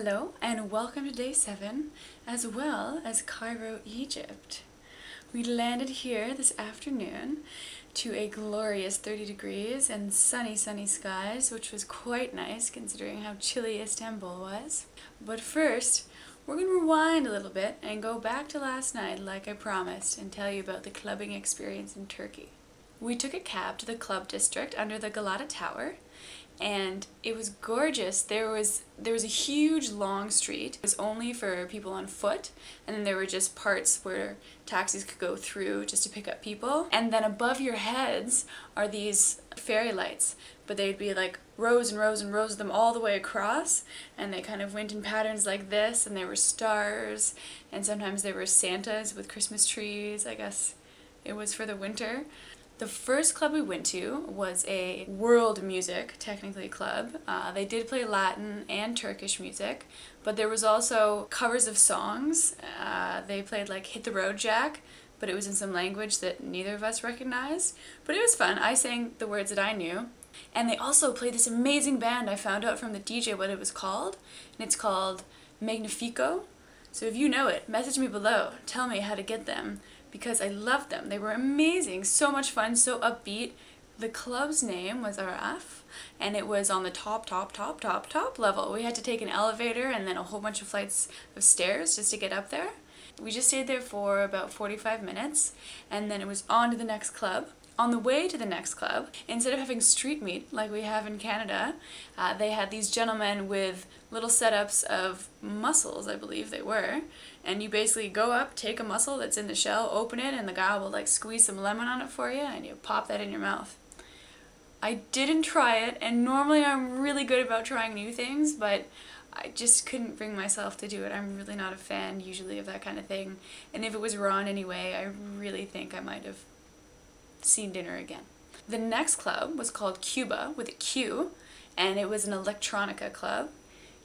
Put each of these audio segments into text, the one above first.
Hello and welcome to day 7 as well as Cairo, Egypt. We landed here this afternoon to a glorious 30 degrees and sunny skies, which was quite nice considering how chilly Istanbul was. But first, we're going to rewind a little bit and go back to last night like I promised and tell you about the clubbing experience in Turkey. We took a cab to the club district under the Galata Tower, and it was gorgeous. There was a huge long street. It was only for people on foot, and then there were just parts where taxis could go through just to pick up people. And then above your heads are these fairy lights, but they'd be like rows and rows and rows of them all the way across, and they kind of went in patterns like this, and there were stars, and sometimes there were Santas with Christmas trees. I guess it was for the winter. The first club we went to was a world music, technically, club. They did play Latin and Turkish music, but there was also covers of songs. They played like Hit the Road Jack, but it was in some language that neither of us recognized. But it was fun. I sang the words that I knew. And they also played this amazing band. I found out from the DJ what it was called, and it's called Magnifico. So if you know it, message me below. Tell me how to get them, because I loved them. They were amazing, so much fun, so upbeat. The club's name was Araf, and it was on the top level. We had to take an elevator and then a whole bunch of flights of stairs just to get up there. We just stayed there for about 45 minutes, and then it was on to the next club. On the way to the next club, instead of having street meat like we have in Canada, they had these gentlemen with little setups of mussels, I believe they were, and you basically go up, take a mussel that's in the shell, open it, and the guy will like squeeze some lemon on it for you, and you pop that in your mouth. I didn't try it, and normally I'm really good about trying new things, but I just couldn't bring myself to do it. I'm really not a fan usually of that kind of thing, and if it was raw in any way, I really think I might have seen dinner again. The next club was called Quba with a Q, and it was an electronica club.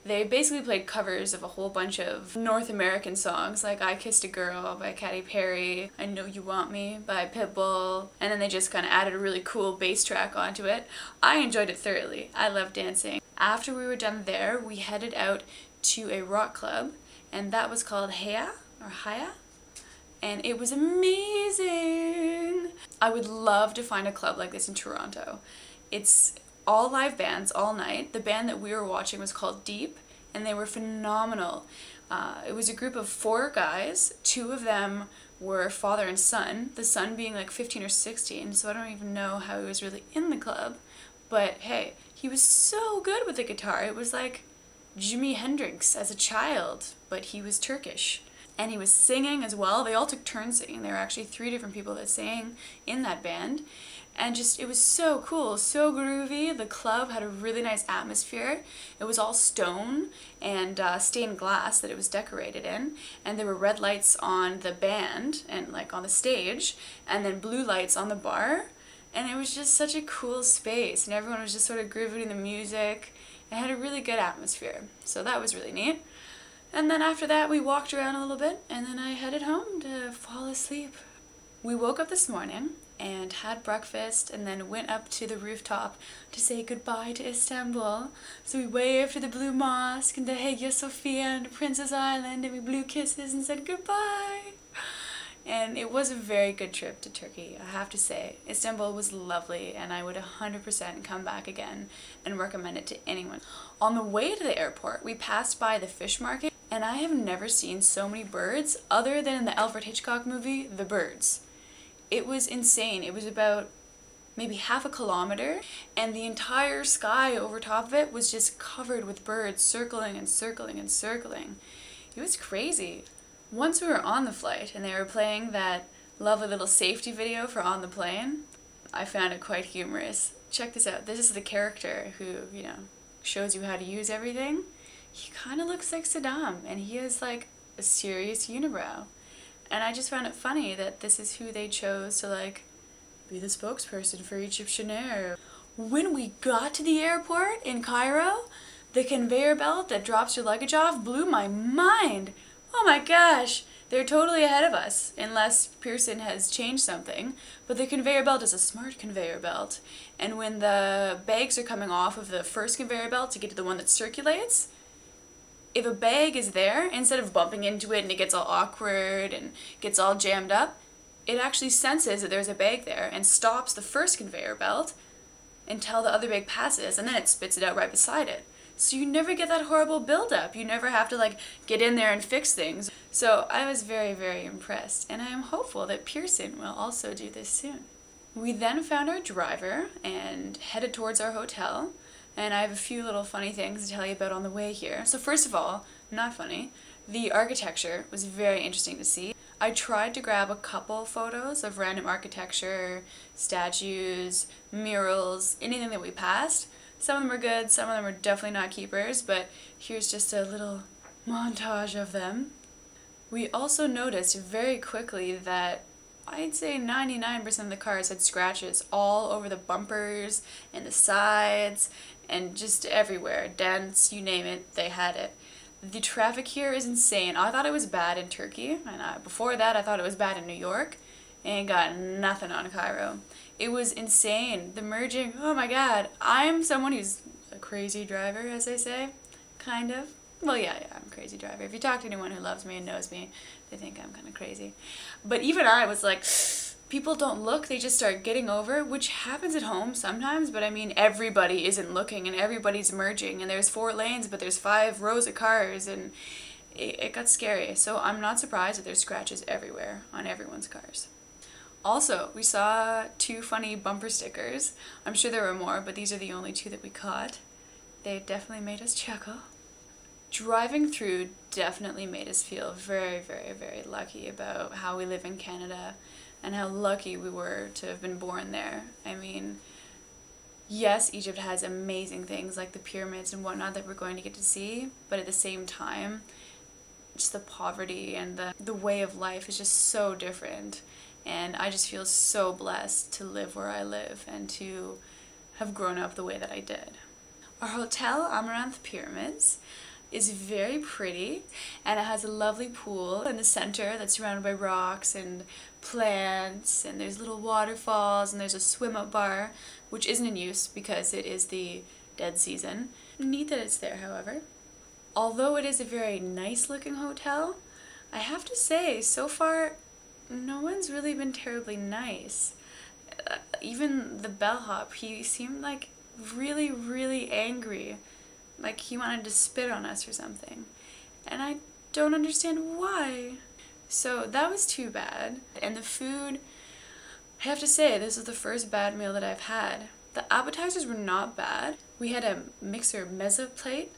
They basically played covers of a whole bunch of North American songs like I Kissed a Girl by Katy Perry, I Know You Want Me by Pitbull, and then they just kind of added a really cool bass track onto it. I enjoyed it thoroughly. I love dancing. After we were done there, we headed out to a rock club, and that was called Haya, and it was amazing. I would love to find a club like this in Toronto. It's all live bands all night. The band that we were watching was called Deep, and they were phenomenal. It was a group of 4 guys. 2 of them were father and son, the son being like 15 or 16, so I don't even know how he was really in the club. But hey, he was so good with the guitar. It was like Jimi Hendrix as a child, but he was Turkish. And he was singing as well. They all took turns singing. There were actually 3 different people that sang in that band. And just, it was so cool, so groovy. The club had a really nice atmosphere. It was all stone and stained glass that it was decorated in. And there were red lights on the band and like on the stage, and then blue lights on the bar. And it was just such a cool space. And everyone was just sort of grooving to the music. It had a really good atmosphere. So that was really neat. And then after that we walked around a little bit, and then I headed home to fall asleep. We woke up this morning and had breakfast, and then went up to the rooftop to say goodbye to Istanbul. So we waved to the Blue Mosque and to Hagia Sophia and Princess Island, and we blew kisses and said goodbye. And it was a very good trip to Turkey, I have to say. Istanbul was lovely, and I would 100% come back again and recommend it to anyone. On the way to the airport, we passed by the fish market, and I have never seen so many birds other than in the Alfred Hitchcock movie, The Birds. It was insane. It was about maybe half a kilometer, and the entire sky over top of it was just covered with birds circling and circling and circling. It was crazy. Once we were on the flight and they were playing that lovely little safety video for On the Plane, I found it quite humorous. Check this out. This is the character who, you know, shows you how to use everything. He kind of looks like Saddam, and he has like a serious unibrow. And I just found it funny that this is who they chose to like be the spokesperson for Egyptian Air. When we got to the airport in Cairo, the conveyor belt that drops your luggage off blew my mind. Oh my gosh, they're totally ahead of us, unless Pearson has changed something. But the conveyor belt is a smart conveyor belt, and when the bags are coming off of the first conveyor belt to get to the one that circulates, if a bag is there, instead of bumping into it and it gets all awkward and gets all jammed up, it actually senses that there's a bag there and stops the first conveyor belt until the other bag passes, and then it spits it out right beside it. So you never get that horrible buildup. You never have to like get in there and fix things. So I was very, very impressed, and I am hopeful that Pearson will also do this soon. We then found our driver and headed towards our hotel, and I have a few little funny things to tell you about on the way here. So first of all, not funny, the architecture was very interesting to see. I tried to grab a couple photos of random architecture, statues, murals, anything that we passed. Some of them are good, some of them are definitely not keepers, but here's just a little montage of them. We also noticed very quickly that I'd say 99% of the cars had scratches all over the bumpers and the sides and just everywhere. Dents, you name it, they had it. The traffic here is insane. I thought it was bad in Turkey, and before that I thought it was bad in New York, and got nothing on Cairo. It was insane. The merging, oh my god. I'm someone who's a crazy driver, as they say, kind of. Well, yeah, I'm a crazy driver. If you talk to anyone who loves me and knows me, they think I'm kind of crazy. But even I was like, people don't look, they just start getting over, which happens at home sometimes, but I mean, everybody isn't looking and everybody's merging, and there's 4 lanes, but there's 5 rows of cars, and it got scary. So I'm not surprised that there's scratches everywhere on everyone's cars. Also, we saw 2 funny bumper stickers. I'm sure there were more, but these are the only 2 that we caught. They definitely made us chuckle. Driving through definitely made us feel very, very, very lucky about how we live in Canada and how lucky we were to have been born there. I mean, yes, Egypt has amazing things like the pyramids and whatnot that we're going to get to see, but at the same time, just the poverty and the way of life is just so different. And I just feel so blessed to live where I live and to have grown up the way that I did. Our hotel, Amaranth Pyramids, is very pretty, and it has a lovely pool in the center that's surrounded by rocks and plants, and there's little waterfalls, and there's a swim-up bar, which isn't in use because it is the dead season. Neat that it's there, however. Although it is a very nice looking hotel, I have to say, so far, no one's really been terribly nice. Even the bellhop, he seemed like really, really angry. Like he wanted to spit on us or something. And I don't understand why. So that was too bad. And the food, I have to say, this was the first bad meal that I've had. The appetizers were not bad. We had a mixer mezza plate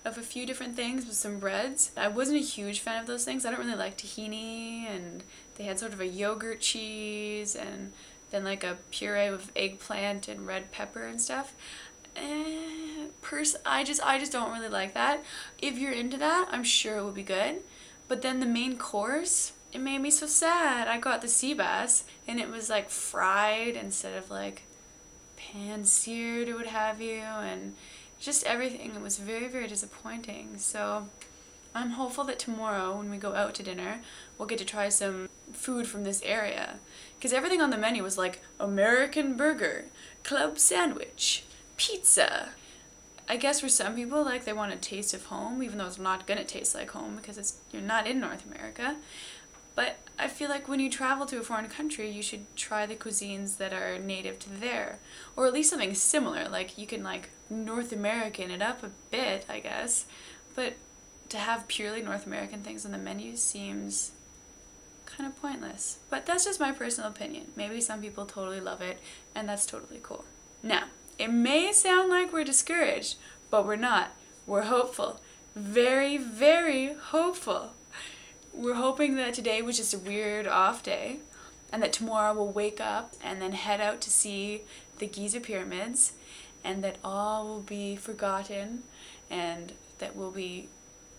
of a few different things with some breads. I wasn't a huge fan of those things. I don't really like tahini, and they had sort of a yogurt cheese and then like a puree with eggplant and red pepper and stuff. I just don't really like that. If you're into that, I'm sure it would be good. But then the main course, it made me so sad. I got the sea bass, and it was like fried instead of like pan-seared or what have you, and just everything was very, very disappointing. So I'm hopeful that tomorrow when we go out to dinner, we'll get to try some food from this area. Because everything on the menu was like American burger, club sandwich, pizza. I guess for some people, like, they want a taste of home, even though it's not gonna taste like home because you're not in North America. But I feel like when you travel to a foreign country, you should try the cuisines that are native to there. Or at least something similar, like you can like North American it up a bit, I guess. But to have purely North American things on the menu seems kind of pointless. But that's just my personal opinion. Maybe some people totally love it, and that's totally cool. Now, it may sound like we're discouraged, but we're not. We're hopeful. Very, very hopeful. We're hoping that today was just a weird off day, and that tomorrow we'll wake up and then head out to see the Giza pyramids, and that all will be forgotten, and that we'll be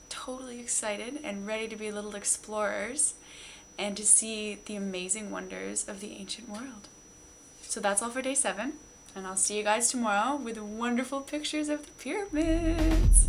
totally excited and ready to be little explorers and to see the amazing wonders of the ancient world. So that's all for day 7. And I'll see you guys tomorrow with wonderful pictures of the pyramids.